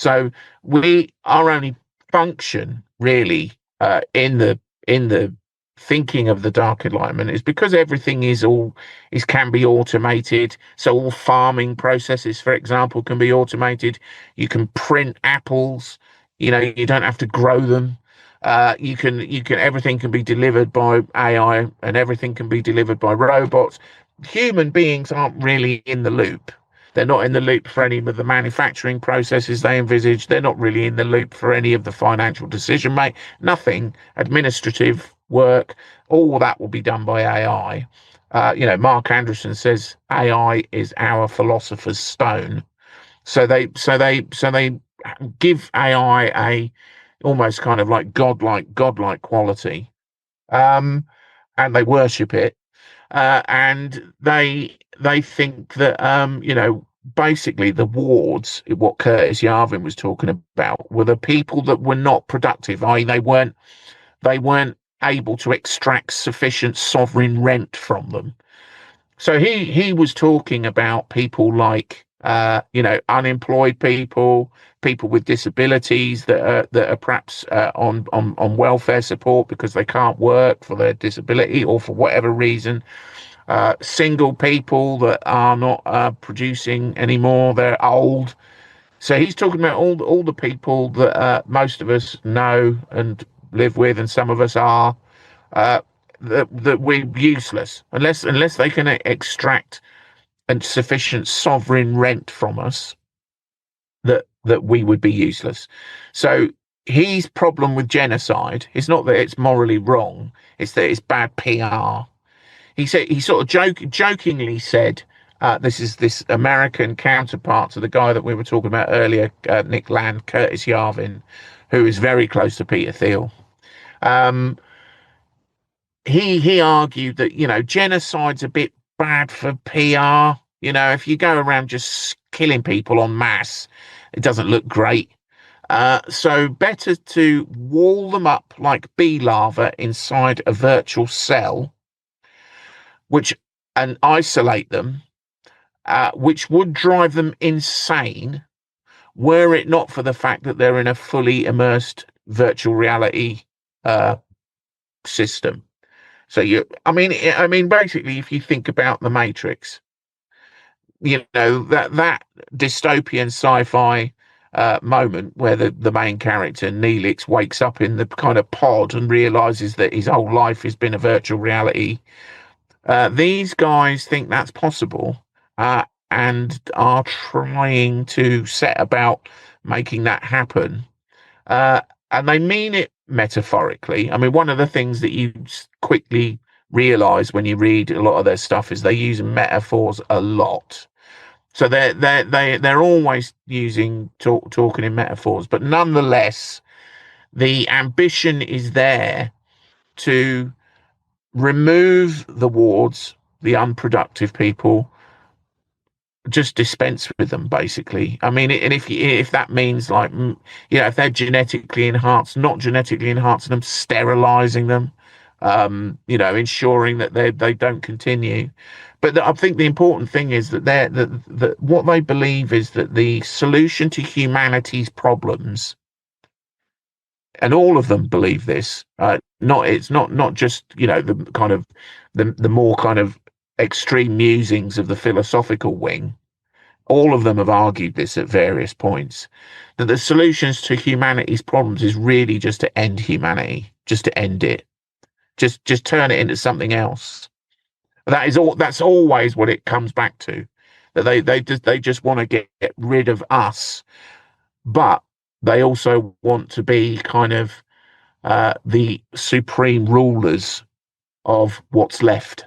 So our only function really in the thinking of the Dark Enlightenment is because everything can be automated. So all farming processes, for example, can be automated. You can print apples. You don't have to grow them. You can everything can be delivered by AI, and everything can be delivered by robots. Human beings aren't really in the loop. They're not in the loop for any of the manufacturing processes they envisage. They're not really in the loop for any of the financial decision make. Nothing administrative work. All that will be done by AI. Mark Anderson says AI is our philosopher's stone. So they give AI a almost kind of like godlike quality, and they worship it, and they think that basically the wards, what Curtis Yarvin was talking about, were the people that were not productive, i.e. they weren't able to extract sufficient sovereign rent from them. So he was talking about people like unemployed people with disabilities that are perhaps on welfare support because they can't work for their disability or for whatever reason. Single people that are not producing anymore, they're old. So he's talking about all the people that most of us know and live with, and some of us are, uh, that we're useless unless they can extract and sufficient sovereign rent from us, that we would be useless. So his problem with genocide is not that it's morally wrong, it's that it's bad PR. He sort of jokingly said, this is this American counterpart to the guy that we were talking about earlier, Nick Land, Curtis Yarvin, who is very close to Peter Thiel. He argued that genocide's a bit bad for PR. If you go around just killing people en masse, it doesn't look great. So better to wall them up like bee larvae inside a virtual cell, and isolate them, which would drive them insane were it not for the fact that they're in a fully immersed virtual reality system. So basically, if you think about the Matrix, that dystopian sci-fi moment where the main character Neelix wakes up in the kind of pod and realizes that his whole life has been a virtual reality. These guys think that's possible, and are trying to set about making that happen. And they mean it metaphorically. I mean, one of the things that you quickly realize when you read a lot of their stuff is they use metaphors a lot. So they're always talking in metaphors, but nonetheless, the ambition is there to remove the wards, the unproductive people, just dispense with them, basically. I mean, and if that means, like, if they're genetically enhanced, not genetically enhancing them, sterilizing them, ensuring that they don't continue. But I think the important thing is that what they believe is that the solution to humanity's problems, and all of them believe this, it's not just the kind of the more kind of extreme musings of the philosophical wing. All of them have argued this at various points, that the solutions to humanity's problems is really just to end humanity, just to end it, just turn it into something else. That's always what it comes back to, that they just want to get rid of us, but they also want to be kind of the supreme rulers of what's left.